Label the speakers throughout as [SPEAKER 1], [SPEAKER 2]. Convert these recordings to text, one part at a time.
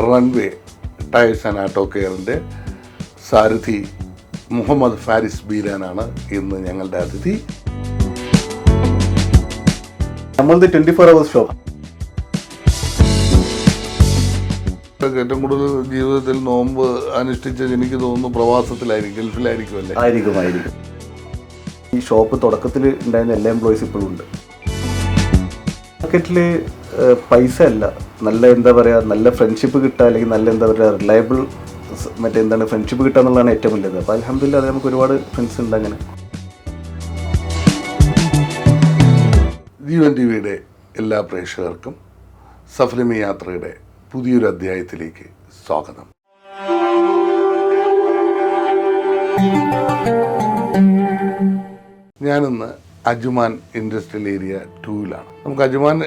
[SPEAKER 1] Runway tyres and ആട്ടോ കെയറിൻ്റെ സാരഥി മുഹമ്മദ് ഫാരിസ് ബീരാനാണ് ഇന്ന് ഞങ്ങളുടെ അതിഥി.
[SPEAKER 2] നമ്മളത് 24 hours ഷോപ്പ്.
[SPEAKER 1] ഏറ്റവും കൂടുതൽ ജീവിതത്തിൽ നോമ്പ് അനുഷ്ഠിച്ചത് എനിക്ക് തോന്നുന്നു പ്രവാസത്തിലായിരിക്കും, ഗൾഫിലായിരിക്കും അല്ലേ?
[SPEAKER 2] ആയിരിക്കും. ഈ ഷോപ്പ് തുടക്കത്തിൽ ഉണ്ടായിരുന്ന എല്ലാ എംപ്ലോയീസ് ഇപ്പോഴും ഉണ്ട്. മാർക്കറ്റിൽ പൈസ അല്ല, നല്ല ഫ്രണ്ട്ഷിപ്പ് കിട്ടുക, അല്ലെങ്കിൽ റിലയബിൾ ഫ്രണ്ട്ഷിപ്പ് കിട്ടുക എന്നുള്ളതാണ് ഏറ്റവും വലുത്. അപ്പോൾ അൽഹംദുലില്ലാ അത് നമുക്ക് ഒരുപാട് ഫ്രണ്ട്സ് ഉണ്ട്. അങ്ങനെ
[SPEAKER 1] ജീവൻ ടിവിയുടെ എല്ലാ പ്രേക്ഷകർക്കും സഫലമി യാത്രയുടെ പുതിയൊരു അധ്യായത്തിലേക്ക് സ്വാഗതം. ഞാനിന്ന് അജ്മാൻ ഇൻഡസ്ട്രിയൽ ഏരിയ 2-ലാണ്. നമുക്ക് അജ്മാൻ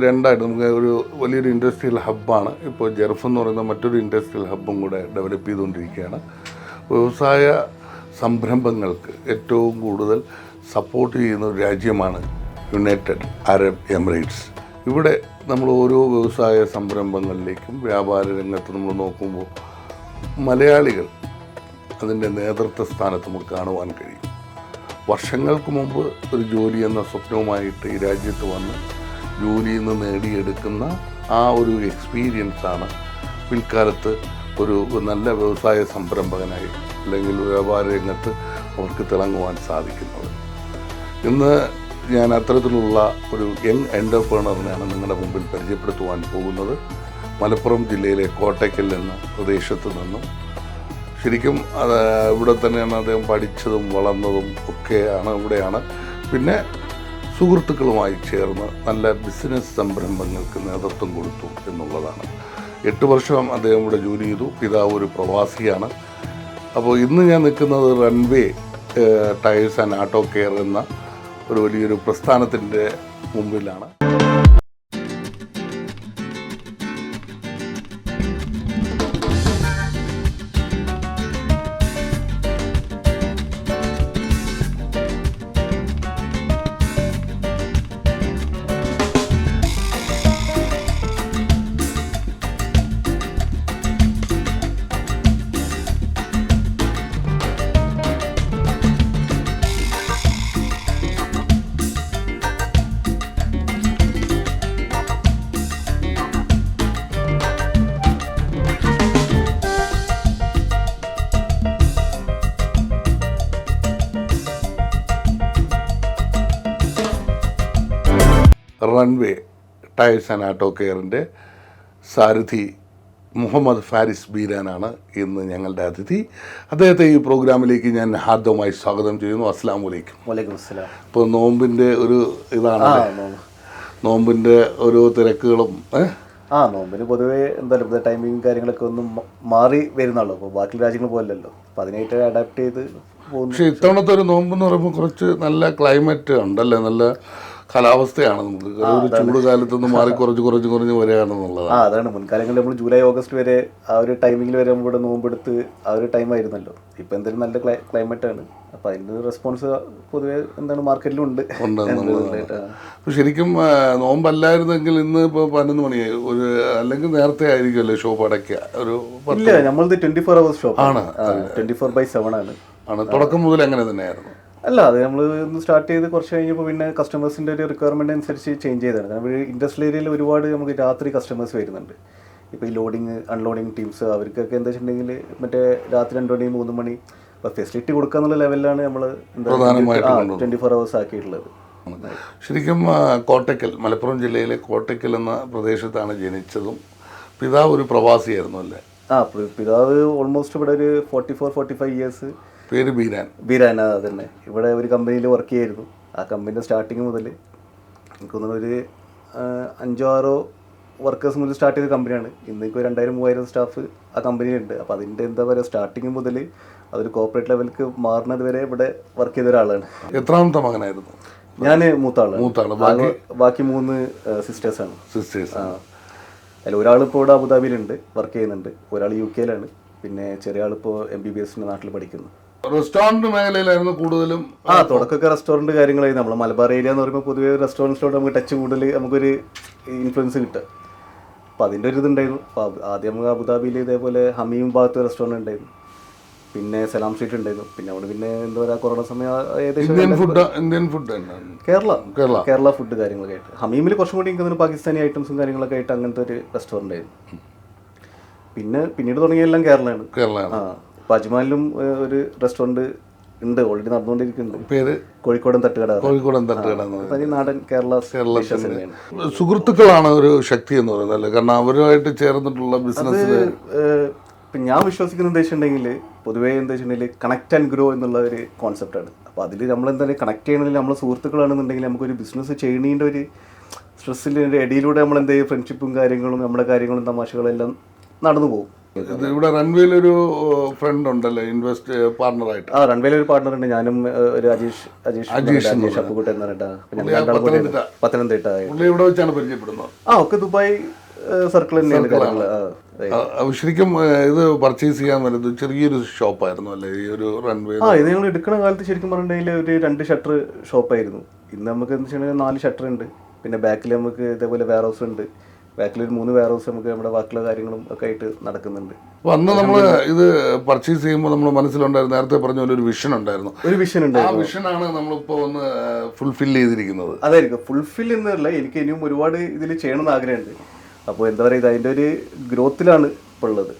[SPEAKER 1] രണ്ടായിട്ട് നമുക്ക് ഒരു വലിയൊരു ഇൻഡസ്ട്രിയൽ ഹബ്ബാണ്. ഇപ്പോൾ ജെർഫ് എന്ന് പറയുന്ന മറ്റൊരു ഇൻഡസ്ട്രിയൽ ഹബ്ബും കൂടെ ഡെവലപ്പ് ചെയ്തുകൊണ്ടിരിക്കുകയാണ്. വ്യവസായ സംരംഭങ്ങൾക്ക് ഏറ്റവും കൂടുതൽ സപ്പോർട്ട് ചെയ്യുന്ന ഒരു രാജ്യമാണ് യുണൈറ്റഡ് അറബ് എമിറേറ്റ്സ്. ഇവിടെ നമ്മൾ ഓരോ വ്യവസായ സംരംഭങ്ങളിലേക്കും വ്യാപാര രംഗത്ത് നമ്മൾ നോക്കുമ്പോൾ മലയാളികൾ അതിൻ്റെ നേതൃത്വ സ്ഥാനത്ത് നമുക്ക് കാണുവാൻ കഴിയും. വർഷങ്ങൾക്ക് മുമ്പ് ഒരു ജോലി എന്ന സ്വപ്നവുമായിട്ട് ഈ രാജ്യത്ത് വന്ന് ജോലിയിൽ നിന്ന് നേടിയെടുക്കുന്ന ആ ഒരു എക്സ്പീരിയൻസാണ് പിൽക്കാലത്ത് ഒരു നല്ല വ്യവസായ സംരംഭകനായി അല്ലെങ്കിൽ വ്യാപാര രംഗത്ത് അവർക്ക് തിളങ്ങുവാൻ സാധിക്കുന്നത്. ഇന്ന് ഞാൻ അത്തരത്തിലുള്ള ഒരു യങ് എൻ്റർപ്രണറിനെയാണ് നിങ്ങളുടെ മുമ്പിൽ പരിചയപ്പെടുത്തുവാൻ പോകുന്നത്. മലപ്പുറം ജില്ലയിലെ കോട്ടയ്ക്കൽ എന്ന പ്രദേശത്ത് നിന്നും ശരിക്കും ഇവിടെ തന്നെയാണ് അദ്ദേഹം പഠിച്ചതും വളർന്നതും ഒക്കെയാണ് ഇവിടെയാണ്. പിന്നെ സുഹൃത്തുക്കളുമായി ചേർന്ന് നല്ല ബിസിനസ് സംരംഭങ്ങൾക്ക് നേതൃത്വം കൊടുത്തു എന്നുള്ളതാണ്. 8 വർഷം അദ്ദേഹം ഇവിടെ ജോലി ചെയ്തു. പിതാവ് ഒരു പ്രവാസിയാണ്. അപ്പോൾ ഇന്ന് ഞാൻ നിൽക്കുന്നത് റൺവേ ടയേഴ്സ് ആൻഡ് ആട്ടോ കെയർ എന്ന ഒരു വലിയൊരു പ്രസ്ഥാനത്തിൻ്റെ മുമ്പിലാണ്. റൺവേ ടയേഴ്സ് ആൻഡ് ആട്ടോ കെയറിൻ്റെ സാരഥി മുഹമ്മദ് ഫാരിസ് ബീരാനാണ് ഇന്ന് ഞങ്ങളുടെ അതിഥി. അദ്ദേഹത്തെ ഈ പ്രോഗ്രാമിലേക്ക് ഞാൻ ഹാർദവമായി സ്വാഗതം ചെയ്യുന്നു. അസ്സലാമു അലൈക്കും.
[SPEAKER 2] വലൈക്കും അസ്സലാം.
[SPEAKER 1] ഇപ്പോൾ നോമ്പിൻ്റെ ഒരു ഇതാണ്, നോമ്പിൻ്റെ ഓരോ തിരക്കുകളും
[SPEAKER 2] നോമ്പിന് പൊതുവേ ടൈമിങ് കാര്യങ്ങളൊക്കെ ഒന്നും മാറി വരുന്നുള്ളൂ. അപ്പോൾ ബാക്കി രാജ്യങ്ങൾ പോലല്ലോ, അപ്പോൾ അതിനായിട്ട് അഡാപ്റ്റ് ചെയ്ത് പോകുന്നു.
[SPEAKER 1] പക്ഷേ ഇത്തവണത്തെ ഒരു നോമ്പെന്ന് പറയുമ്പോൾ കുറച്ച് നല്ല ക്ലൈമറ്റ് ഉണ്ടല്ലേ, നല്ല കാലാവസ്ഥയാണ്. നമുക്ക് ഒരു ചൂട് കാലത്തൊന്നും മാറി കുറഞ്ഞ് വരികയാണെന്നുള്ളതാണ്.
[SPEAKER 2] അതാണ് മുൻകാലങ്ങളിൽ നമ്മൾ ജൂലൈ ഓഗസ്റ്റ് വരെ ആ ഒരു ടൈമിങ്ങിൽ വരെ ഇവിടെ നോമ്പെടുത്ത് ആ ഒരു ടൈം ആയിരുന്നല്ലോ. ഇപ്പം എന്തായാലും നല്ല ക്ലൈമറ്റ് ആണ്. അപ്പം അതിൻ്റെ റെസ്പോൺസ് പൊതുവെ മാർക്കറ്റിലും ഉണ്ട്.
[SPEAKER 1] അപ്പോൾ ശരിക്കും നോമ്പല്ലായിരുന്നെങ്കിൽ ഇന്ന് ഇപ്പോൾ 11 മണിയായി ഒരു, അല്ലെങ്കിൽ നേരത്തെ ആയിരിക്കുമല്ലോ ഷോപ്പ് അടയ്ക്കുക? ഒരു
[SPEAKER 2] ഇല്ല, നമ്മളത് 24 hours ഷോപ്പ് ആണ്. 24/7 ആണ്.
[SPEAKER 1] തുടക്കം മുതൽ അങ്ങനെ തന്നെയായിരുന്നു?
[SPEAKER 2] അല്ല, അത് നമ്മൾ ഒന്ന് സ്റ്റാർട്ട് ചെയ്ത് കുറച്ച് കഴിഞ്ഞപ്പോൾ പിന്നെ കസ്റ്റമേഴ്സിൻ്റെ ഒരു റിക്വയർമെൻറ്റ് അനുസരിച്ച് ചേഞ്ച് ചെയ്തതാണ്. നമ്മൾ ഇൻഡസ്ട്രിയൽ ഏരിയയിൽ ഒരുപാട് നമുക്ക് രാത്രി കസ്റ്റമേഴ്സ് വരുന്നുണ്ട്. ഇപ്പോൾ ഈ ലോഡിങ് അൺലോഡിങ് ടീംസ്, അവർക്കൊക്കെ എന്താ വെച്ചിട്ടുണ്ടെങ്കിൽ മറ്റേ രാത്രി 2 മണി 3 മണി ഇപ്പോൾ ഫെസിലിറ്റി കൊടുക്കുക എന്നുള്ള ലെവലിലാണ് നമ്മൾ 24 hours ആക്കിയിട്ടുള്ളത്.
[SPEAKER 1] ശരിക്കും കോട്ടയ്ക്കൽ, മലപ്പുറം ജില്ലയിലെ കോട്ടയ്ക്കൽ എന്ന പ്രദേശത്താണ് ജനിച്ചതും. പിതാവ് ഒരു പ്രവാസിയായിരുന്നു അല്ലേ?
[SPEAKER 2] പിതാവ് ഓൾമോസ്റ്റ് ഇവിടെ ഒരു 44-45 ഇയേഴ്സ്.
[SPEAKER 1] പേര്
[SPEAKER 2] ബീരാൻ. അതന്നെ. ഇവിടെ ഒരു കമ്പനിയിൽ വർക്ക് ചെയ്യായിരുന്നു. ആ കമ്പനിയുടെ സ്റ്റാർട്ടിങ് മുതൽ എനിക്ക് തോന്നുന്നു ഒരു 5-6 വർക്കേഴ്സ് മുതൽ സ്റ്റാർട്ട് ചെയ്ത കമ്പനിയാണ്. ഇന്നിപ്പോൾ 2000-3000 സ്റ്റാഫ് ആ കമ്പനിയിലുണ്ട്. അപ്പോൾ അതിൻ്റെ സ്റ്റാർട്ടിങ് മുതൽ അതൊരു കോർപ്പറേറ്റ് ലെവലിലേക്ക് മാറുന്നത് വരെ ഇവിടെ വർക്ക് ചെയ്ത ഒരാളാണ്.
[SPEAKER 1] എത്രാമത്തെ മകനായിരുന്നു?
[SPEAKER 2] ഞാൻ മൂത്താളാണ്. ബാക്കി 3 സിസ്റ്റേഴ്സാണ്. അതിൽ ഒരാളിപ്പോൾ ഇവിടെ അബുദാബിയിലുണ്ട്, വർക്ക് ചെയ്യുന്നുണ്ട്. ഒരാൾ UK യിലാണ്. പിന്നെ ചെറിയ ആളിപ്പോൾ MBBS നാട്ടിൽ പഠിക്കുന്നു.
[SPEAKER 1] റെസ്റ്റോറന്റ് മേഖലയിലായിരുന്നു കൂടുതലും.
[SPEAKER 2] തുടക്കമൊക്കെ റെസ്റ്റോറൻറ്റ് കാര്യങ്ങളായിരുന്നു. നമ്മൾ മലബാർ ഏരിയ എന്ന് പറയുമ്പോൾ പൊതുവേ റെസ്റ്റോറൻറ്റ്സിലോട്ട് നമുക്ക് ടച്ച് കൂടുതൽ നമുക്കൊരു ഇൻഫ്ലുവൻസ് കിട്ടുക. അപ്പോൾ അതിൻ്റെ ഒരു ഇതുണ്ടായിരുന്നു. അപ്പോൾ ആദ്യം നമുക്ക് അബുദാബിയിൽ ഇതേപോലെ ഹമീം ഭാഗത്ത് റെസ്റ്റോറൻറ്റ് ഉണ്ടായിരുന്നു, പിന്നെ സലാം സ്ട്രീറ്റ് ഉണ്ടായിരുന്നു, പിന്നെ അവിടെ പിന്നെ എന്താ പറയുക കൊറോണ സമയം ഏകദേശം
[SPEAKER 1] ഇന്ത്യൻ ഫുഡ്
[SPEAKER 2] കേരള ഫുഡ് കാര്യങ്ങളൊക്കെ ആയിട്ട്. ഹമീമിൽ കുറച്ചും കൂടി എനിക്ക് പാകിസ്ഥാനി ഐറ്റംസും കാര്യങ്ങളൊക്കെ ആയിട്ട് അങ്ങനത്തെ ഒരു റെസ്റ്റോറൻ്റ് ആയിരുന്നു. പിന്നീട് തുടങ്ങിയെല്ലാം കേരളമാണ്. ആ, ഇപ്പോൾ അജ്മാലിലും ഒരു റെസ്റ്റോറൻറ്റ് ഉണ്ട്, ഓൾറെഡി നടന്നുകൊണ്ടിരിക്കുന്നുണ്ട്.
[SPEAKER 1] പേര്
[SPEAKER 2] കോഴിക്കോടൻ തട്ടുകട. തനി നാടൻ കേരള.
[SPEAKER 1] സുഹൃത്തുക്കളാണ് ഒരു ശക്തി എന്ന് പറയുന്നത് അല്ലേ? കാരണം അവരുമായിട്ട് ചേർന്നിട്ടുള്ള ബിസിനസ്.
[SPEAKER 2] ഇപ്പം ഞാൻ വിശ്വസിക്കുന്ന എന്താ വെച്ചിട്ടുണ്ടെങ്കിൽ പൊതുവേ എന്താ വെച്ചിട്ടുണ്ടെങ്കിൽ കണക്ട് ആൻഡ് ഗ്രോ എന്നുള്ള ഒരു കോൺസെപ്റ്റാണ്. അപ്പോൾ അതിൽ നമ്മളെന്തായാലും കണക്ട് ചെയ്യണമെങ്കിൽ നമ്മൾ സുഹൃത്തുക്കളാണെന്നുണ്ടെങ്കിൽ നമുക്കൊരു ബിസിനസ് ചെയ്യണതിൻ്റെ ഒരു സ്ട്രെസ്സിൻ്റെ ഇടയിലൂടെ നമ്മൾ എന്ത് ചെയ്യും, ഫ്രണ്ട്ഷിപ്പും കാര്യങ്ങളും നമ്മുടെ കാര്യങ്ങളും തമാശകളും എല്ലാം നടന്നു പോകും.
[SPEAKER 1] ഇവിടെ റൺവേയിൽ ഒരു ഫ്രണ്ട് ഉണ്ടല്ലോ, ഇൻവെസ്റ്റ് പാർട്ണറായിട്ട്.
[SPEAKER 2] ആ, റൺവേയിൽ ഒരു പാർട്ണർ ഉണ്ട്. ഞാനും ഒരു അജീഷ് അപ്പുകുട്ടൻ എന്ന് പറഞ്ഞിട്ട് പത്തനംതിട്ട.
[SPEAKER 1] ഇവിടെ വെച്ചാണ് പരിചയപ്പെടുന്നത്.
[SPEAKER 2] ഒക്കെ ദുബായ് സർക്കിൾ തന്നെയാണ് കാര്യങ്ങൾ.
[SPEAKER 1] ശരിക്കും ഇത് പർച്ചേസ് ചെയ്യാൻ വരുന്നത് ചെറിയൊരു ഷോപ്പായിരുന്നു അല്ലേ ഈ ഒരു റൺവേ?
[SPEAKER 2] ഇത് ഞങ്ങൾ എടുക്കുന്ന കാലത്ത് ശരിക്കും പറഞ്ഞിട്ടുണ്ടെങ്കിൽ ഒരു 2 ഷട്ടർ ഷോപ്പായിരുന്നു. ഇന്ന് നമുക്ക് എന്താ വെച്ചിട്ടുണ്ടെങ്കിൽ 4 ഷട്ടർ ഉണ്ട്. പിന്നെ ബാക്കിൽ നമുക്ക് ഇതേപോലെ വെയർ ഹൗസ് ഉണ്ട്. ബാക്കിൽ ഒരു 3 വെയർ ഹൗസ് നമുക്ക് നമ്മുടെ ബാക്കിയുള്ള കാര്യങ്ങളും ഒക്കെ ആയിട്ട് നടക്കുന്നുണ്ട്.
[SPEAKER 1] അപ്പോൾ അന്ന് നമ്മൾ ഇത് പർച്ചേസ് ചെയ്യുമ്പോൾ നമ്മൾ മനസ്സിലുണ്ടായിരുന്നു, നേരത്തെ പറഞ്ഞ പോലെ ഒരു വിഷൻ ഉണ്ടായിരുന്നു. ആ വിഷനാണ് നമ്മളിപ്പോൾ ഒന്ന് ഫുൾഫിൽ ചെയ്തിരിക്കുന്നത്.
[SPEAKER 2] അതായിരിക്കും ഫുൾഫിൽ എന്നല്ല, എനിക്ക് ഇനിയും ഒരുപാട് ഇതിൽ ചെയ്യണമെന്ന് ആഗ്രഹമുണ്ട്. അപ്പോൾ എന്താ പറയുക, അതിൻ്റെ ഒരു ഗ്രോത്തിലാണ് ഇപ്പോൾ ഉള്ളത്.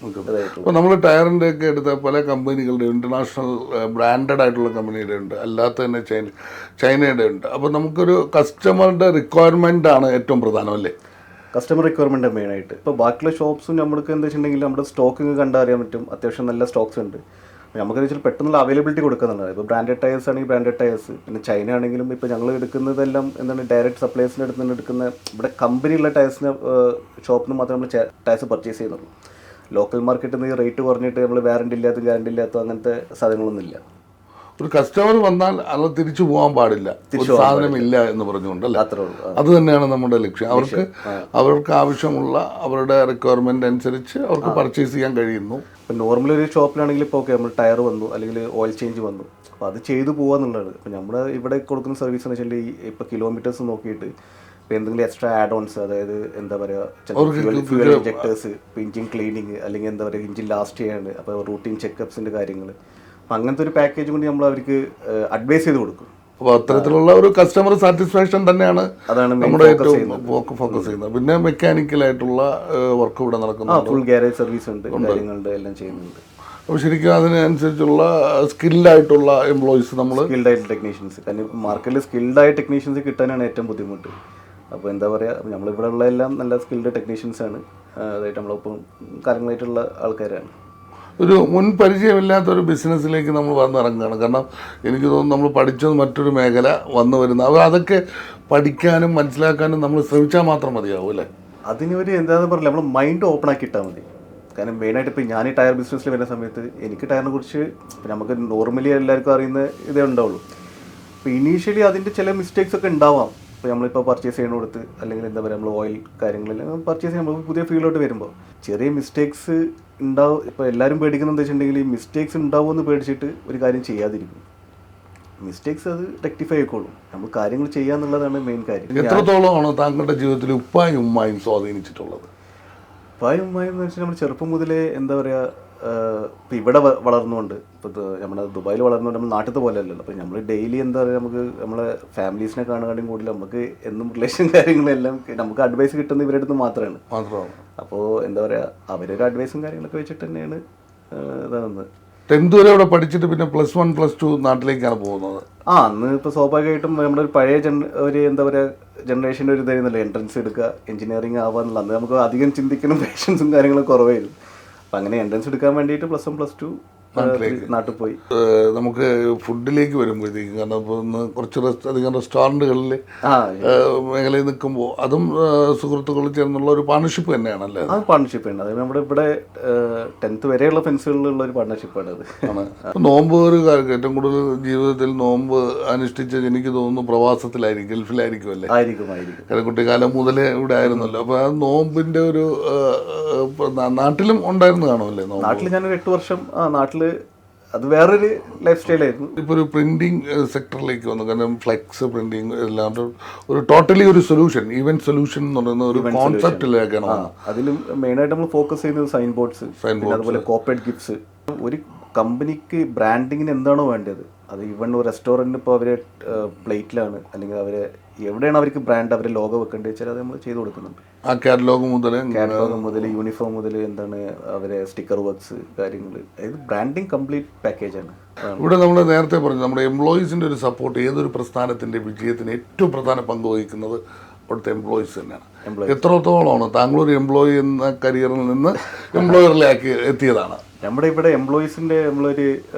[SPEAKER 1] അപ്പോൾ നമ്മൾ ടയറിൻ്റെ ഒക്കെ എടുത്ത പല കമ്പനികളുടെ ഇന്റർനാഷണൽ ബ്രാൻഡഡ് ആയിട്ടുള്ള കമ്പനിയുടെ ഉണ്ട്, അല്ലാത്ത തന്നെ ചൈനയുടെ ഉണ്ട്. അപ്പോൾ നമുക്കൊരു കസ്റ്റമറുടെ റിക്വയർമെൻ്റ് ആണ് ഏറ്റവും പ്രധാനം അല്ലേ?
[SPEAKER 2] കസ്റ്റമർ റിക്വയർമെൻറ്റ് മെയിനായിട്ട്. ഇപ്പോൾ ബാക്കിയുള്ള ഷോപ്സും നമ്മൾക്ക് എന്താ വെച്ചിട്ടുണ്ടെങ്കിൽ നമ്മുടെ സ്റ്റോക്കിങ് കണ്ടറിയാൻ പറ്റും. അത്യാവശ്യം നല്ല സ്റ്റോക്സ് ഉണ്ട്. നമുക്കെന്ന് വെച്ചാൽ പെട്ടെന്നുള്ള അവൈലബിലിറ്റി കൊടുക്കുന്നുണ്ട്. ഇപ്പോൾ ബ്രാൻഡഡ് ടയേഴ്സ് ആണെങ്കിൽ ബ്രാൻഡഡ് ടയേഴ്സ്, പിന്നെ ചൈന ആണെങ്കിലും ഇപ്പോൾ ഞങ്ങൾ എടുക്കുന്നതെല്ലാം എന്താണ് ഡയറക്റ്റ് സപ്ലൈസിൻ്റെ അടുത്ത് നിന്ന് എടുക്കുന്ന ഇവിടെ കമ്പനിയുള്ള ടയേഴ്സിന് ഷോപ്പിൽ നിന്ന് മാത്രമേ നമ്മൾ ടയേഴ്സ് പർച്ചേസ് ചെയ്യുന്നുള്ളൂ. ലോക്കൽ മാർക്കറ്റിൽ നിന്ന് റേറ്റ് കുറഞ്ഞിട്ട് നമ്മൾ ഗ്യാരണ്ടി ഇല്ലാത്ത അങ്ങനത്തെ സാധനങ്ങളൊന്നും ഇല്ല.
[SPEAKER 1] ഒരു കസ്റ്റമർ വന്നാൽ അത് തിരിച്ചു പോകാൻ പാടില്ല, സാധനമില്ല എന്ന് പറഞ്ഞുകൊണ്ടല്ലേ? അത് തന്നെയാണ് നമ്മുടെ ലക്ഷ്യം. അവർക്ക് ആവശ്യമുള്ള അവരുടെ റിക്വയർമെന്റ് അനുസരിച്ച് അവർക്ക് പർച്ചേസ് ചെയ്യാൻ കഴിയുന്നു.
[SPEAKER 2] ഇപ്പം നോർമലി ഒരു ഷോപ്പിലാണെങ്കിൽ ഇപ്പോൾ ഓക്കെ നമ്മൾ ടയർ വന്നു അല്ലെങ്കിൽ ഓയിൽ ചേഞ്ച് വന്നു, അപ്പോൾ അത് ചെയ്തു പോകാന്നുള്ളത്. ഇപ്പം നമ്മുടെ ഇവിടെ കൊടുക്കുന്ന സർവീസ് എന്ന് വെച്ചാൽ ഇപ്പോൾ കിലോമീറ്റേഴ്സ് നോക്കിയിട്ട് ഇപ്പോൾ എന്തെങ്കിലും എക്സ്ട്രാ ആഡ് ഓൺസ്, അതായത് എന്താ പറയുക ഫ്യൂവൽ ഇഞ്ചക്ടേഴ്സ്, ഇപ്പോൾ എഞ്ചിൻ ക്ലീനിങ് അല്ലെങ്കിൽ എന്താ പറയുക എഞ്ചിൻ ലാസ്റ്റ് ചെയ്യാണ്ട്, അപ്പോൾ റൂട്ടീൻ ചെക്കപ്സിൻ്റെ കാര്യങ്ങൾ, അപ്പം അങ്ങനത്തെ ഒരു പാക്കേജ് കൊണ്ട് നമ്മൾ അവർക്ക് അഡ്വൈസ് ചെയ്ത് കൊടുക്കും.
[SPEAKER 1] അപ്പോൾ അത്തരത്തിലുള്ള ഒരു കസ്റ്റമർ സാറ്റിസ്ഫാക്ഷൻ തന്നെയാണ് നമ്മുടെ ഏറ്റവും ഫോക്കസ് ചെയ്യുന്നത്. പിന്നെ മെക്കാനിക്കലായിട്ടുള്ള വർക്ക് ഇവിടെ നടക്കുന്നു,
[SPEAKER 2] ഫുൾ ഗ്യാരേജ് സർവീസ് ഉണ്ട്, കാര്യങ്ങളുണ്ട്, എല്ലാം ചെയ്യുന്നുണ്ട്.
[SPEAKER 1] അപ്പോൾ ശരിക്കും അതിനനുസരിച്ചുള്ള സ്കിൽഡായിട്ടുള്ള എംപ്ലോയീസ്,
[SPEAKER 2] സ്കിൽഡായിട്ട് ടെക്നീഷ്യൻസ്. കാരണം മാർക്കറ്റിൽ സ്കിൽഡായ ടെക്നീഷ്യൻസ് കിട്ടാനാണ് ഏറ്റവും ബുദ്ധിമുട്ട്. അപ്പോൾ എന്താ പറയുക, നമ്മളിവിടെ ഉള്ള എല്ലാം നല്ല സ്കിൽഡ് ടെക്നീഷ്യൻസാണ്. അതായിട്ട് നമ്മളിപ്പം കാര്യങ്ങളായിട്ടുള്ള ആൾക്കാരാണ്.
[SPEAKER 1] ഒരു മുൻ പരിചയമില്ലാത്തൊരു ബിസിനസ്സിലേക്ക് നമ്മൾ വന്നിറങ്ങുകയാണ്. കാരണം എനിക്ക് തോന്നുന്നു നമ്മൾ പഠിച്ചത് മറ്റൊരു മേഖല വന്നു വരുന്ന, അതൊക്കെ പഠിക്കാനും മനസ്സിലാക്കാനും നമ്മൾ ശ്രമിച്ചാൽ മാത്രം മതിയാവും അല്ലേ?
[SPEAKER 2] അതിനൊരു എന്താണെന്ന് പറഞ്ഞില്ല, നമ്മൾ മൈൻഡ് ഓപ്പൺ ആക്കി ഇട്ടാൽ മതി. കാരണം മെയിനായിട്ട് ഇപ്പോൾ ഞാൻ ഈ ടയർ ബിസിനസ്സിൽ വരുന്ന സമയത്ത് എനിക്ക് ടയറിനെ കുറിച്ച് നമുക്ക് നോർമലി എല്ലാവർക്കും അറിയുന്ന ഇതേ ഉണ്ടാവുള്ളൂ. അപ്പോൾ ഇനീഷ്യലി അതിൻ്റെ ചില മിസ്റ്റേക്സ് ഒക്കെ ഉണ്ടാവാം. ഇപ്പോൾ നമ്മളിപ്പോൾ പർച്ചേസ് ചെയ്യണ കൊടുത്ത് അല്ലെങ്കിൽ എന്താ പറയുക നമ്മൾ ഓയിൽ കാര്യങ്ങളെല്ലാം പർച്ചേസ് ചെയ്യുമ്പോൾ പുതിയ ഫീൽഡിലോട്ട് വരുമ്പോൾ ചെറിയ മിസ്റ്റേക്സ് ഉണ്ടാവും. ഇപ്പോൾ എല്ലാവരും പേടിക്കുന്നത് എന്താ വെച്ചിട്ടുണ്ടെങ്കിൽ ഈ മിസ്റ്റേക്സ് ഉണ്ടാവുമെന്ന് പേടിച്ചിട്ട് ഒരു കാര്യം ചെയ്യാതിരിക്കും. മിസ്റ്റേക്സ് അത് റെക്ടിഫൈ ആയിക്കോളും. നമ്മൾ കാര്യങ്ങൾ ചെയ്യാന്നുള്ളതാണ് മെയിൻ കാര്യം.
[SPEAKER 1] എത്രത്തോളമാണോ താങ്കളുടെ ജീവിതത്തിൽ ഉപ്പായും ഉമ്മായും സ്വാധീനിച്ചിട്ടുള്ളത്?
[SPEAKER 2] ഉപ്പായും ഉമ്മായും എന്ന് വെച്ചാൽ നമ്മൾ ചെറുപ്പം മുതലേ എന്താ പറയുക, ഇപ്പോൾ ഇവിടെ വളർന്നുകൊണ്ട്, ഇപ്പോൾ നമ്മുടെ ദുബായിൽ വളർന്നുകൊണ്ട് നമ്മൾ നാട്ടിലത്തെ പോലെ അല്ലല്ലോ. അപ്പോൾ നമ്മൾ ഡെയിലി എന്താ പറയുക, നമുക്ക് നമ്മളെ ഫാമിലീസിനെ കാണാനും കൂടുതൽ നമുക്ക് എന്നും റിലേഷൻ കാര്യങ്ങളെല്ലാം നമുക്ക് അഡ്വൈസ് കിട്ടുന്ന ഇവരുടെ അടുത്ത് മാത്രമാണ്. അപ്പോൾ എന്താ പറയുക, അവരൊരു അഡ്വൈസും കാര്യങ്ങളൊക്കെ വെച്ചിട്ട് തന്നെയാണ് ഇതാകുന്നത്.
[SPEAKER 1] 10th വരെ അവിടെ പഠിച്ചിട്ട് പിന്നെ +1 +2 നാട്ടിലേക്കാണ് പോകുന്നത്.
[SPEAKER 2] അന്ന് ഇപ്പോൾ സ്വാഭാവികമായിട്ടും നമ്മുടെ ഒരു പഴയ ഒരു എന്താ പറയുക ജനറേഷൻ്റെ ഒരു ഇതായിരുന്നല്ലോ, എൻട്രൻസ് എടുക്കുക എഞ്ചിനീയറിംഗ് ആവാന്നുള്ള. അന്ന് നമുക്ക് അധികം ചിന്തിക്കുന്ന പേഷ്യൻസും കാര്യങ്ങളും കുറവായിരുന്നു. അപ്പം അങ്ങനെ എൻട്രൻസ് എടുക്കാൻ വേണ്ടിയിട്ട് +1 +2 നാട്ടിൽ പോയി.
[SPEAKER 1] നമുക്ക് ഫുഡിലേക്ക് വരുമ്പോഴത്തേക്കും, കാരണം ഇപ്പോൾ ഒന്ന് കുറച്ച് അധികം റെസ്റ്റോറൻറ്റുകളിൽ മേഖലയിൽ നിൽക്കുമ്പോൾ അതും സുഹൃത്തുക്കളിൽ ചേർന്നുള്ള ഒരു പാർട്ണർഷിപ്പ് തന്നെയാണല്ലേ?
[SPEAKER 2] അത് പാർട്ണർഷിപ്പ് ഉണ്ട്. അത് നമ്മുടെ ഇവിടെ 10th വരെയുള്ള ഫ്രണ്ട്സുകളിലുള്ള ഒരു പാർട്ണർഷിപ്പാണ് അത്.
[SPEAKER 1] നോമ്പ് ഒരു ഏറ്റവും കൂടുതൽ ജീവിതത്തിൽ നോമ്പ് അനുഷ്ഠിച്ചത് എനിക്ക് തോന്നുന്നു പ്രവാസത്തിലായിരിക്കും, ഗൾഫിലായിരിക്കും അല്ലേ?
[SPEAKER 2] ആയിരിക്കും.
[SPEAKER 1] കാരണം കുട്ടിക്കാലം മുതലേ ഇവിടെ ആയിരുന്നല്ലോ. അപ്പോൾ ആ നോമ്പിൻ്റെ ഒരു നാട്ടിലും ഉണ്ടായിരുന്നു കാണുമല്ലേ?
[SPEAKER 2] നാട്ടിൽ ഞാനൊരു 8 വർഷം നാട്ടിൽ അത് വേറൊരു ലൈഫ് സ്റ്റൈലായിരുന്നു.
[SPEAKER 1] ഇപ്പോൾ ഒരു പ്രിന്റിങ് സെക്ടറിലേക്ക് വന്നു. കാരണം ഫ്ലെക്സ് പ്രിന്റിങ് എല്ലാം ഒരു ടോട്ടലി ഒരു സൊല്യൂഷൻ, ഈവന്റ് സൊല്യൂഷൻ എന്ന് പറയുന്ന ഒരു കോൺസെപ്റ്റിലേക്കാണ്.
[SPEAKER 2] അതിലും മെയിനായിട്ട് നമ്മൾ ഫോക്കസ് ചെയ്യുന്നത് സൈൻ ബോർഡ്സ്, അതുപോലെ കോർപ്പറേറ്റ് ഗിഫ്റ്റ്സ്. ഒരു കമ്പനിക്ക് ബ്രാൻഡിങ്ങിന് എന്താണോ വേണ്ടത്, അത് ഈവൻ ഒരു റെസ്റ്റോറൻറ്റ് ഇപ്പോൾ അവരെ പ്ലേറ്റിലാണ് അല്ലെങ്കിൽ അവരെ എവിടെയാണ് അവർക്ക് ബ്രാൻഡ് അവരെ ലോഗോ വെക്കേണ്ടത് വെച്ചാൽ അത് നമ്മൾ ചെയ്ത് കൊടുക്കുന്നുണ്ട്.
[SPEAKER 1] ആ കാറ്റലോഗ് മുതൽ
[SPEAKER 2] യൂണിഫോം മുതൽ എന്താണ് അവരെ സ്റ്റിക്കർ വർക്ക്സ് കാര്യങ്ങൾ, അതായത് ബ്രാൻഡിങ് കംപ്ലീറ്റ് പാക്കേജാണ്.
[SPEAKER 1] ഇവിടെ നമ്മൾ നേരത്തെ പറഞ്ഞു നമ്മുടെ എംപ്ലോയീസിൻ്റെ ഒരു സപ്പോർട്ട് ഏതൊരു പ്രസ്ഥാനത്തിൻ്റെ വിജയത്തിന് ഏറ്റവും പ്രധാന പങ്ക് വഹിക്കുന്നത് അവിടുത്തെ എംപ്ലോയീസ് തന്നെയാണ്. എത്രത്തോളമാണ് താങ്കളൊരു എംപ്ലോയി എന്ന കരിയറിൽ നിന്ന് എംപ്ലോയറിലേക്ക് എത്തിയതാണ്?
[SPEAKER 2] നമ്മുടെ ഇവിടെ എംപ്ലോയീസിൻ്റെ നമ്മളൊരു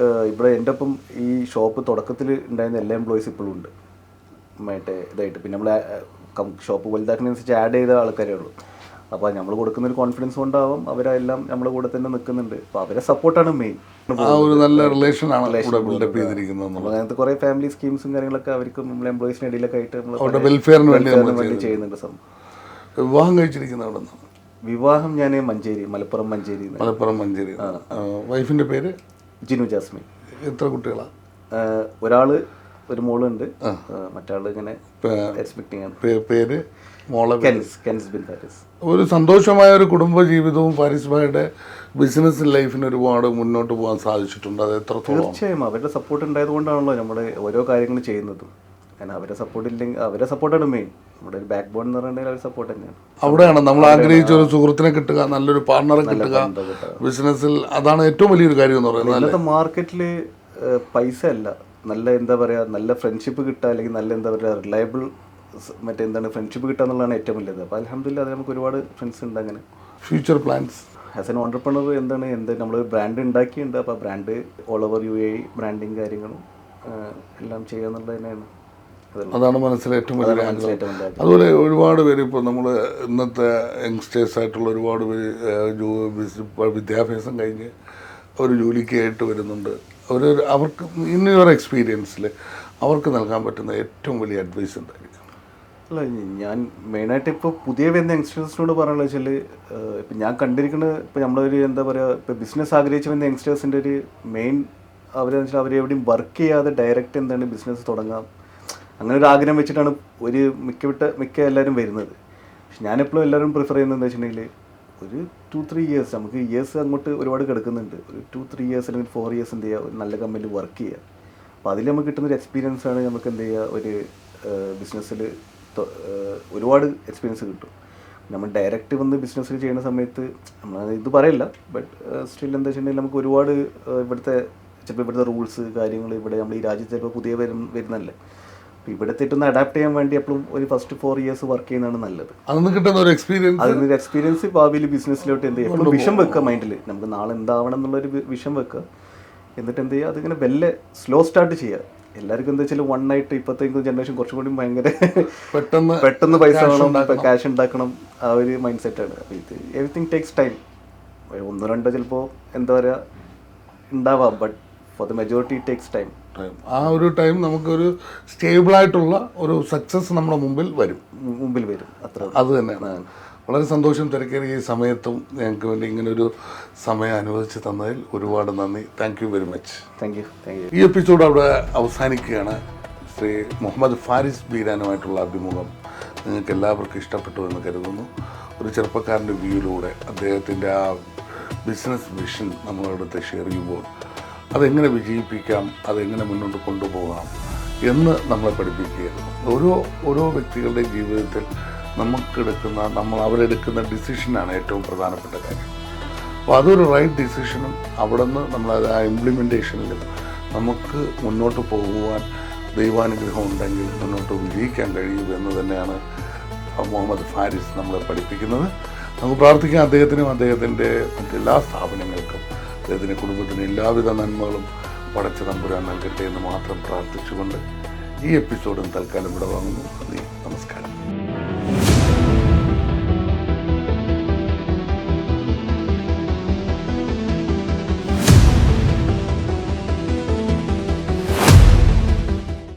[SPEAKER 2] ഇവിടെ എൻ്റെ ഒപ്പം ഈ ഷോപ്പ് തുടക്കത്തിൽ ഉണ്ടായിരുന്ന എല്ലാ എംപ്ലോയീസ് ഇപ്പോഴും ഉണ്ട് മറ്റേ ഇതായിട്ട്. പിന്നെ നമ്മൾ ഷോപ്പ് വലുതാക്കുന്നതിനനുസരിച്ച് ആഡ് ചെയ്ത ആൾക്കാരേ ഉള്ളൂ. അപ്പോൾ നമ്മൾ കൊടുക്കുന്ന ഒരു കോൺഫിഡൻസ് കൊണ്ടാവും അവരെല്ലാം നമ്മുടെ കൂടെ തന്നെ നിൽക്കുന്നുണ്ട്. അപ്പോൾ അവരെ സപ്പോർട്ടാണ് മെയിൻ.
[SPEAKER 1] ആ ഒരു നല്ല റിലേഷനാണ് ബിൽഡപ്പ് ചെയ്തിരിക്കുന്നത്.
[SPEAKER 2] അങ്ങനത്തെ കുറേ ഫാമിലി സ്കീംസും കാര്യങ്ങളൊക്കെ അവർക്ക് നമ്മൾ എംപ്ലോയീസിൻ്റെ ഇടയിലൊക്കെ ആയിട്ട്
[SPEAKER 1] നമ്മൾ വെൽഫെയറിന് വേണ്ടി
[SPEAKER 2] ചെയ്യുന്നുണ്ട്.
[SPEAKER 1] വിവാഹം കഴിച്ചിരിക്കുന്ന അവിടെ നിന്ന്?
[SPEAKER 2] വിവാഹം ഞാൻ മഞ്ചേരി, മലപ്പുറം മഞ്ചേരി.
[SPEAKER 1] വൈഫിൻ്റെ പേര്?
[SPEAKER 2] ജിനു ജാസ്മിൻ.
[SPEAKER 1] എത്ര കുട്ടികളാണ്?
[SPEAKER 2] ഒരാള് ഒരു മോളുണ്ട്, മറ്റാള് ഇങ്ങനെ എക്സ്പെക്ടിങ് ആണ്.
[SPEAKER 1] പേര്? മോളെ
[SPEAKER 2] കെൻസ് ബിൻ ഫാരിസ്.
[SPEAKER 1] ഒരു സന്തോഷമായ ഒരു കുടുംബ ജീവിതവും ഫാരിസ് ഭായിയുടെ ബിസിനസ് ലൈഫിന് ഒരുപാട് മുന്നോട്ട് പോകാൻ സാധിച്ചിട്ടുണ്ട്. അത് എത്രത്തോളം?
[SPEAKER 2] തീർച്ചയായും അവരുടെ സപ്പോർട്ട് ഉണ്ടായത് കൊണ്ടാണല്ലോ നമ്മുടെ ഓരോ കാര്യങ്ങൾ ചെയ്യുന്നതും. കാരണം അവരെ സപ്പോർട്ട് ഇല്ലെങ്കിൽ, അവരെ സപ്പോർട്ടാണ് മെയിൻ. നമ്മുടെ ഒരു ബാക്ക് ബോൺ എന്ന് പറഞ്ഞാൽ അവർ സപ്പോർട്ട് തന്നെയാണ്.
[SPEAKER 1] അവിടെയാണ് നമ്മൾ ആഗ്രഹിച്ച ഒരു സുഹൃത്തിനെ കിട്ടുക, നല്ലൊരു പാർട്ണറെ കിട്ടുക ബിസിനസ്സിൽ. അതാണ് ഏറ്റവും വലിയൊരു കാര്യം എന്ന് പറയുന്നത്.
[SPEAKER 2] ഇന്നത്തെ മാർക്കറ്റിൽ പൈസ അല്ല, നല്ല എന്താ പറയുക, നല്ല ഫ്രണ്ട്ഷിപ്പ് കിട്ടുക, അല്ലെങ്കിൽ നല്ല എന്താ പറയുക റിലയബിൾ മറ്റെന്താണ് ഫ്രണ്ട്ഷിപ്പ് കിട്ടുക എന്നുള്ളതാണ് ഏറ്റവും വലുത്. അപ്പോൾ അൽഹംദുലില്ലാഹ് അത് നമുക്ക് ഒരുപാട് ഫ്രണ്ട്സ് ഉണ്ട്. അങ്ങനെ
[SPEAKER 1] future plans
[SPEAKER 2] as an entrepreneur എന്താണ് നമ്മൾ ബ്രാൻഡ് ഉണ്ടാക്കിയിട്ടുണ്ട്. അപ്പോൾ brand all over UAE branding കാര്യങ്ങളും എല്ലാം ചെയ്യുക എന്നുള്ളത് തന്നെയാണ്.
[SPEAKER 1] അതാണ് മനസ്സിലെ ഏറ്റവും വലിയ ആഗ്രഹം. അതുപോലെ ഒരുപാട് പേര് ഇപ്പോൾ നമ്മൾ ഇന്നത്തെ യങ്സ്റ്റേഴ്സ് ആയിട്ടുള്ള ഒരുപാട് പേര് വിദ്യാഭ്യാസം കഴിഞ്ഞ് ഒരു ജോലിക്കായിട്ട് വരുന്നുണ്ട്. അവർക്ക് ഇന്നൊരു എക്സ്പീരിയൻസിൽ അവർക്ക് നൽകാൻ പറ്റുന്ന ഏറ്റവും വലിയ അഡ്വൈസ് എന്തായിരിക്കും?
[SPEAKER 2] അല്ല, ഞാൻ മെയിനായിട്ട് ഇപ്പോൾ പുതിയ വരുന്ന യങ്സ്റ്റേഴ്സിനോട് പറയാനുള്ള വെച്ചാൽ, ഇപ്പം ഞാൻ കണ്ടിരിക്കുന്നത് ഇപ്പോൾ നമ്മളൊരു എന്താ പറയുക, ഇപ്പോൾ ബിസിനസ് ആഗ്രഹിച്ച് വരുന്ന യങ്സ്റ്റേഴ്സിൻ്റെ ഒരു മെയിൻ അവരെന്ന് വെച്ചാൽ അവരെവിടെയും വർക്ക് ചെയ്യാതെ ഡയറക്റ്റ് എന്താണ് ബിസിനസ് തുടങ്ങാം, അങ്ങനെ ഒരു ആഗ്രഹം വെച്ചിട്ടാണ് മിക്ക എല്ലാവരും വരുന്നത്. പക്ഷെ ഞാനെപ്പോഴും എല്ലാവരും പ്രിഫർ ചെയ്യുന്നത് എന്താ വെച്ചിട്ടുണ്ടെങ്കിൽ ഒരു 2-3 ഇയേഴ്സ്, നമുക്ക് ഇയേഴ്സ് അങ്ങോട്ട് ഒരുപാട് കിടക്കുന്നുണ്ട്. ഒരു 2-3 ഇയേഴ്സ് അല്ലെങ്കിൽ 4 ഇയേഴ്സ് എന്ത് ചെയ്യുക, ഒരു നല്ല കമ്പനിയിൽ വർക്ക് ചെയ്യുക. അപ്പോൾ അതിൽ നമുക്ക് കിട്ടുന്നൊരു എക്സ്പീരിയൻസ് ആണ് നമുക്ക് എന്ത് ചെയ്യുക, ഒരു ബിസിനസ്സിൽ ഒരുപാട് എക്സ്പീരിയൻസ് കിട്ടും. നമ്മൾ ഡയറക്റ്റ് വന്ന് ബിസിനസ്സിൽ ചെയ്യുന്ന സമയത്ത് നമ്മൾ ഇത് പറയില്ല, ബട്ട് സ്റ്റിൽ എന്താ വെച്ചിട്ടുണ്ടെങ്കിൽ നമുക്ക് ഒരുപാട് ചിലപ്പോൾ ഇവിടുത്തെ റൂൾസ് കാര്യങ്ങൾ, ഇവിടെ നമ്മൾ ഈ രാജ്യത്ത് ചിലപ്പോൾ പുതിയ വരുന്നല്ലേ, അപ്പോൾ ഇവിടുത്തെ ഒന്ന് അഡാപ്റ്റ് ചെയ്യാൻ വേണ്ടി എപ്പോഴും ഒരു ഫസ്റ്റ് 4 ഇയേഴ്സ് വർക്ക് ചെയ്യുന്നതാണ് നല്ലത്.
[SPEAKER 1] അതിന് കിട്ടുന്ന ഒരു
[SPEAKER 2] എക്സ്പീരിയൻസ് ഭാവിയിൽ ബിസിനസ്സിലോട്ട് എന്ത് ചെയ്യുക, എപ്പോഴും വിഷം വെക്കുക മൈൻഡിൽ, നമുക്ക് നാളെ എന്താവണം എന്നുള്ളൊരു വിഷം വെക്കുക. എന്നിട്ട് എന്ത് ചെയ്യുക, അതിങ്ങനെ വെല്ലെ സ്ലോ സ്റ്റാർട്ട് ചെയ്യുക. എല്ലാവർക്കും എന്താ വെച്ചാൽ വൺ ആയിട്ട് ഇപ്പോഴത്തെ ജനറേഷൻ കുറച്ചും കൂടി ഭയങ്കര പെട്ടെന്ന് പൈസ വേണം, ക്യാഷ് ഉണ്ടാക്കണം, ആ ഒരു മൈൻഡ് സെറ്റാണ്. അപ്പോൾ ഇത് എവറിത്തിങ് ടേക്സ് ടൈം. 1-2 ചിലപ്പോൾ എന്താ പറയുക ഉണ്ടാവാം, but for the majority it takes time.
[SPEAKER 1] ആ ഒരു ടൈം നമുക്കൊരു സ്റ്റേബിളായിട്ടുള്ള ഒരു സക്സസ് നമ്മുടെ മുമ്പിൽ വരും.
[SPEAKER 2] അത്ര
[SPEAKER 1] അത് തന്നെയാണ്. വളരെ സന്തോഷം. തിരക്കേറിയ ഈ സമയത്തും ഞങ്ങൾക്ക് വേണ്ടി ഇങ്ങനൊരു സമയം അനുവദിച്ച് തന്നതിൽ ഒരുപാട് നന്ദി. Thank you very much.
[SPEAKER 2] Thank you.
[SPEAKER 1] ഈ എപ്പിസോഡ് അവിടെ അവസാനിക്കുകയാണ്. ശ്രീ മുഹമ്മദ് ഫാരിസ് ബീരാനുമായിട്ടുള്ള അഭിമുഖം നിങ്ങൾക്ക് എല്ലാവർക്കും ഇഷ്ടപ്പെട്ടു എന്ന് കരുതുന്നു. ഒരു ചെറുപ്പക്കാരൻ്റെ വ്യൂയിലൂടെ അദ്ദേഹത്തിൻ്റെ ആ ബിസിനസ് വിഷൻ നമ്മളടുത്ത് ഷെയർ ചെയ്യുമ്പോൾ അതെങ്ങനെ വിജയിപ്പിക്കാം, അതെങ്ങനെ മുന്നോട്ട് കൊണ്ടുപോകാം എന്ന് നമ്മളെ പഠിപ്പിക്കുകയായിരുന്നു. ഓരോ വ്യക്തികളുടെ ജീവിതത്തിൽ നമ്മൾ അവരെടുക്കുന്ന ഡിസിഷനാണ് ഏറ്റവും പ്രധാനപ്പെട്ട കാര്യം. അപ്പോൾ അതൊരു റൈറ്റ് ഡിസിഷനും അവിടെ നിന്ന് നമ്മളത് ആ ഇംപ്ലിമെൻറ്റേഷനിലും നമുക്ക് മുന്നോട്ട് പോകുവാൻ ദൈവാനുഗ്രഹം ഉണ്ടെങ്കിൽ മുന്നോട്ട് വിജയിക്കാൻ കഴിയുമെന്ന് തന്നെയാണ് മുഹമ്മദ് ഫാരിസ് നമ്മളെ പഠിപ്പിക്കുന്നത്. നമുക്ക് പ്രാർത്ഥിക്കാം അദ്ദേഹത്തിനും അദ്ദേഹത്തിൻ്റെ മറ്റെല്ലാ സ്ഥാപനങ്ങൾക്കും അദ്ദേഹത്തിൻ്റെ കുടുംബത്തിന് എല്ലാവിധ നന്മകളും പടച്ച തമ്പുരാൻ നൽകട്ടെ എന്ന് മാത്രം പ്രാർത്ഥിച്ചുകൊണ്ട് ഈ എപ്പിസോഡും തൽക്കാലം ഇവിടെ വാങ്ങുന്നു. നന്ദി, നമസ്കാരം.